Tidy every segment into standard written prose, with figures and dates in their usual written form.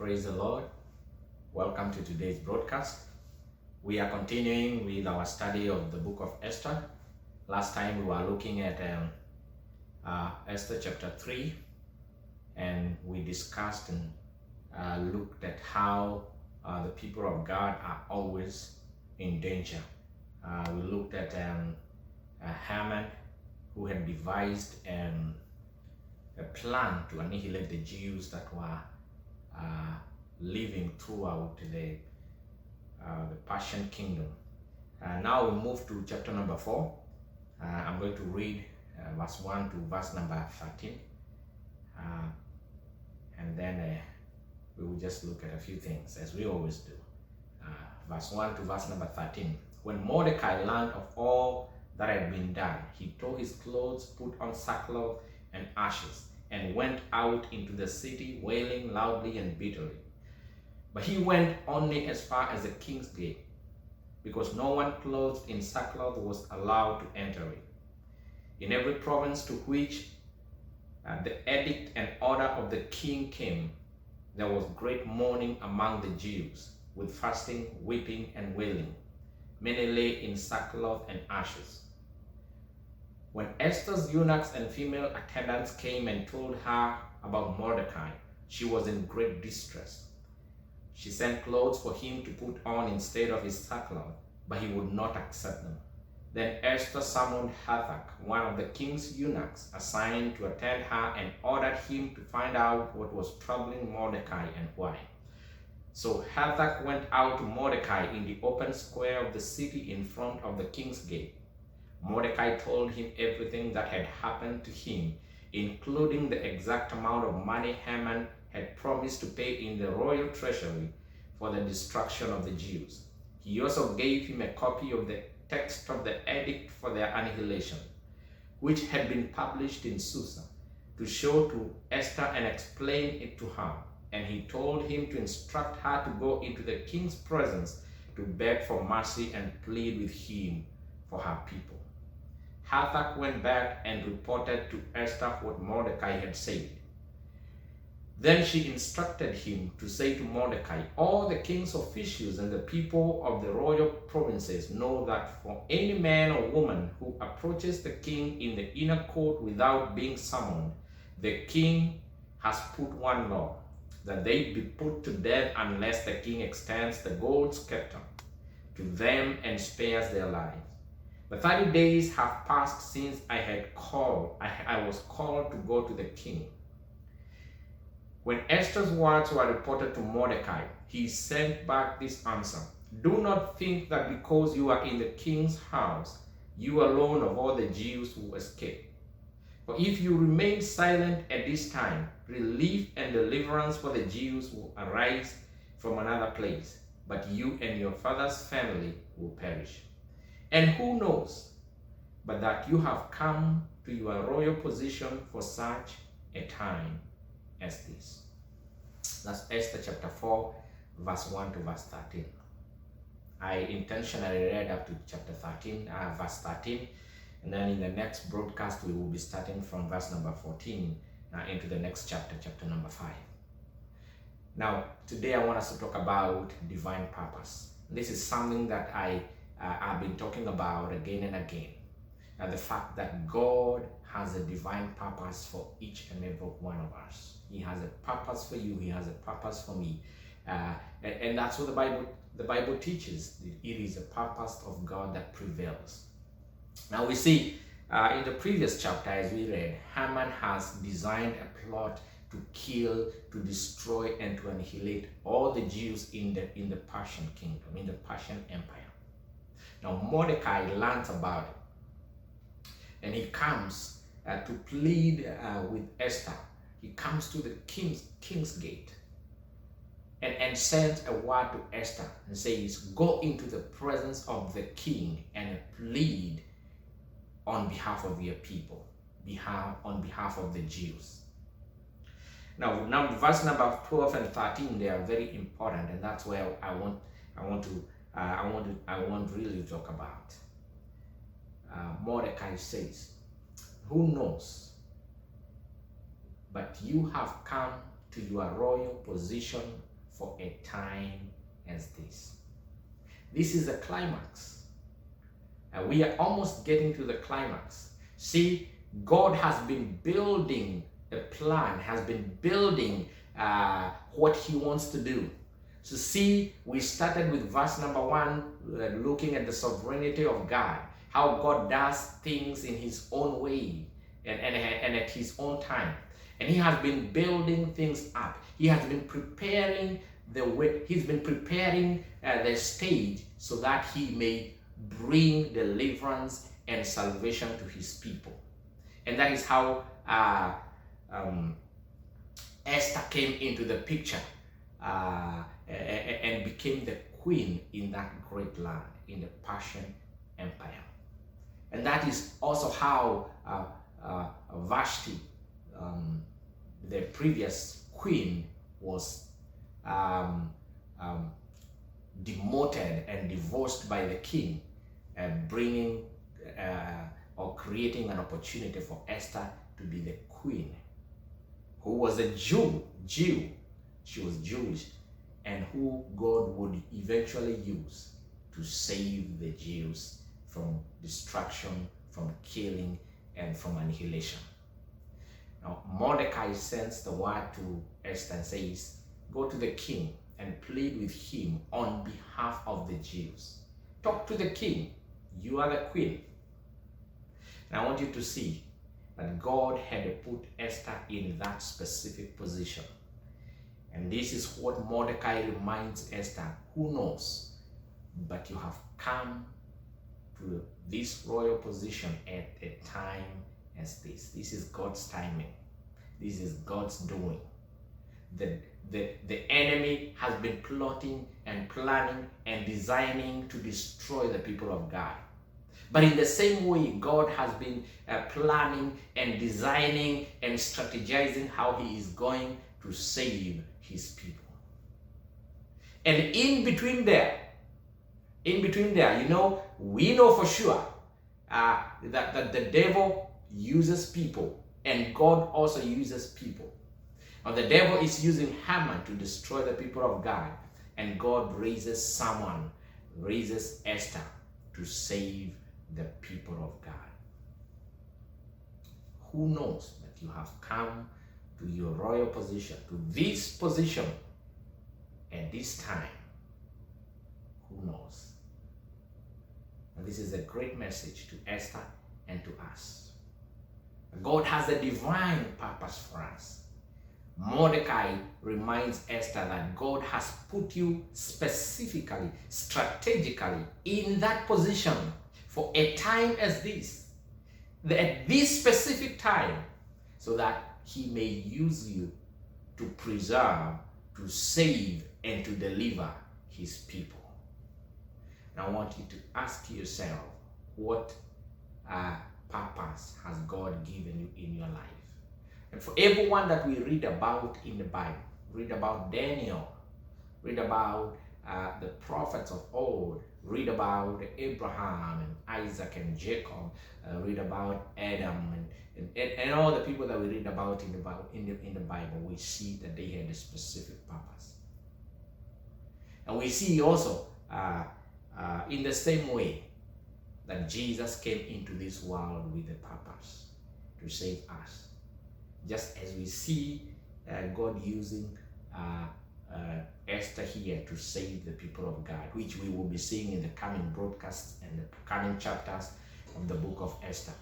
Praise the Lord. Welcome to today's broadcast. We are continuing with our study of the book of Esther. Last time we were looking at Esther chapter 3, and we discussed and looked at how the people of God are always in danger. We looked at Haman, who had devised a plan to annihilate the Jews that were living throughout the Persian kingdom. Now we move to chapter number 4. I'm going to read verse 1 to verse number 13, and then we will just look at a few things as we always do. Verse 1 to verse number 13. When Mordecai learned of all that had been done, he tore his clothes, put on sackcloth and ashes, and went out into the city, wailing loudly and bitterly. But he went only as far as the king's gate, because no one clothed in sackcloth was allowed to enter it. In every province to which the edict and order of the king came, there was great mourning among the Jews, with fasting, weeping, and wailing. Many lay in sackcloth and ashes. When Esther's eunuchs and female attendants came and told her about Mordecai, she was in great distress. She sent clothes for him to put on instead of his sackcloth, but he would not accept them. Then Esther summoned Hathach, one of the king's eunuchs assigned to attend her, and ordered him to find out what was troubling Mordecai and why. So Hathach went out to Mordecai in the open square of the city in front of the king's gate. Mordecai told him everything that had happened to him, including the exact amount of money Haman had promised to pay in the royal treasury for the destruction of the Jews. He also gave him a copy of the text of the edict for their annihilation, which had been published in Susa, to show to Esther and explain it to her. And he told him to instruct her to go into the king's presence to beg for mercy and plead with him for her people. Hathach went back and reported to Esther what Mordecai had said. Then she instructed him to say to Mordecai, all the king's officials and the people of the royal provinces know that for any man or woman who approaches the king in the inner court without being summoned, the king has put one law, that they be put to death unless the king extends the gold scepter to them and spares their lives. The 30 days have passed since I was called to go to the king. When Esther's words were reported to Mordecai, he sent back this answer: do not think that because you are in the king's house, you alone of all the Jews will escape. For if you remain silent at this time, relief and deliverance for the Jews will arise from another place, but you and your father's family will perish. And who knows but that you have come to your royal position for such a time as this. That's Esther chapter 4, verse 1 to verse 13. I intentionally read up to chapter 13, verse 13, and then in the next broadcast we will be starting from verse number 14 into the next chapter, chapter number 5. Now, today I want us to talk about divine purpose. This is something that I've been talking about again and again. The fact that God has a divine purpose for each and every one of us. He has a purpose for you. He has a purpose for me. And that's what the Bible teaches. It is a purpose of God that prevails. Now we see in the previous chapter, as we read, Haman has designed a plot to kill, to destroy, and to annihilate all the Jews in the Persian kingdom, in the Persian Empire. Now Mordecai learns about it, and he comes to plead with Esther. He comes to the king's gate and sends a word to Esther and says, go into the presence of the king and plead on behalf of your people, on behalf of the Jews. Now verse number 12 and 13, they are very important, and that's where I want really to talk about. Mordecai says, who knows but you have come to your royal position for a time as this. This is the climax. We are almost getting to the climax. See, God has been building a plan, has been building what he wants to do. So see, we started with verse number 1, looking at the sovereignty of God, how God does things in his own way and at his own time. And he has been building things up. He has been preparing the way. He's been preparing the stage so that he may bring deliverance and salvation to his people. And that is how Esther came into the picture and became the queen in that great land, in the Persian Empire. And that is also how Vashti, the previous queen, was demoted and divorced by the king, bringing or creating an opportunity for Esther to be the queen, who was a Jew. She was Jewish, and who God would eventually use to save the Jews from destruction, from killing, and from annihilation. Now, Mordecai sends the word to Esther and says, go to the king and plead with him on behalf of the Jews. Talk to the king. You are the queen. And I want you to see that God had put Esther in that specific position. And this is what Mordecai reminds Esther. Who knows? But you have come to this royal position at a time as this. This is God's timing. This is God's doing. The enemy has been plotting and planning and designing to destroy the people of God. But in the same way, God has been planning and designing and strategizing how he is going to save his people. And in between there, you know, we know for sure that the devil uses people, and God also uses people. Now the devil is using Haman to destroy the people of God, and God raises Esther to save the people of God. Who knows that you have come to your royal position, to this position at this time? Who knows? And this is a great message to Esther and to us. God has a divine purpose for us. Mordecai reminds Esther that God has put you specifically, strategically in that position for a time as this, at this specific time, so that he may use you to preserve, to save, and to deliver his people. Now I want you to ask yourself, what purpose has God given you in your life? And for everyone that we read about in the Bible, read about Daniel, read about the prophets of old, read about Abraham and Isaac and Jacob, read about Adam and all the people that we read about in the Bible, we see that they had a specific purpose. And we see also in the same way that Jesus came into this world with a purpose to save us. Just as we see God using Esther here to save the people of God, which we will be seeing in the coming broadcasts and the coming chapters of the book of Esther,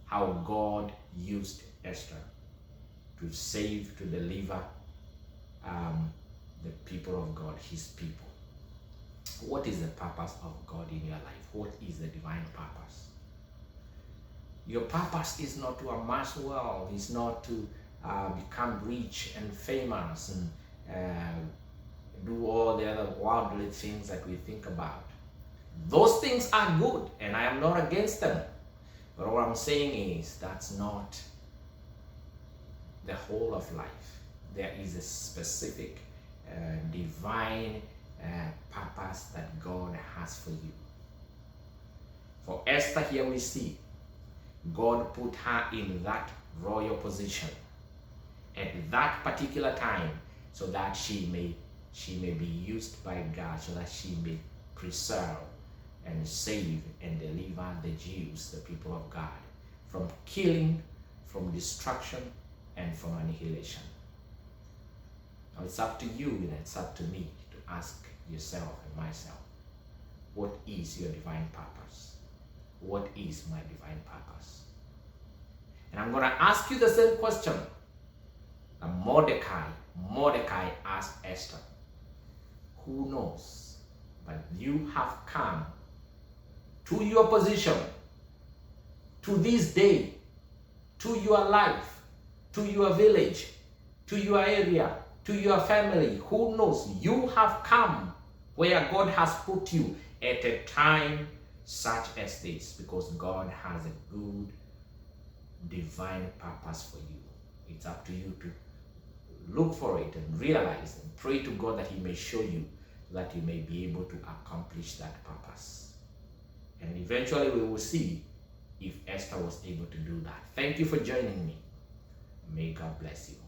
how God used Esther to save, to deliver the people of God, his people. What is the purpose of God in your life? What is the divine purpose? Your purpose is not to amass wealth, is not to become rich and famous and do all the other worldly things that we think about. Those things are good, and I am not against them. But what I'm saying is that's not the whole of life. There is a specific divine purpose that God has for you. For Esther, here we see God put her in that royal position at that particular time so that she she may be used by God so that she may preserve and save and deliver the Jews, the people of God, from killing, from destruction, and from annihilation. Now it's up to you and it's up to me to ask yourself and myself, what is your divine purpose? What is my divine purpose? And I'm going to ask you the same question that Mordecai asked Esther. Who knows? But you have come to your position, to this day, to your life, to your village, to your area, to your family. Who knows? You have come where God has put you at a time such as this, because God has a good divine purpose for you. It's up to you to look for it and realize and pray to God that He may show you, that you may be able to accomplish that purpose. And eventually we will see if Esther was able to do that. Thank you for joining me. May God bless you.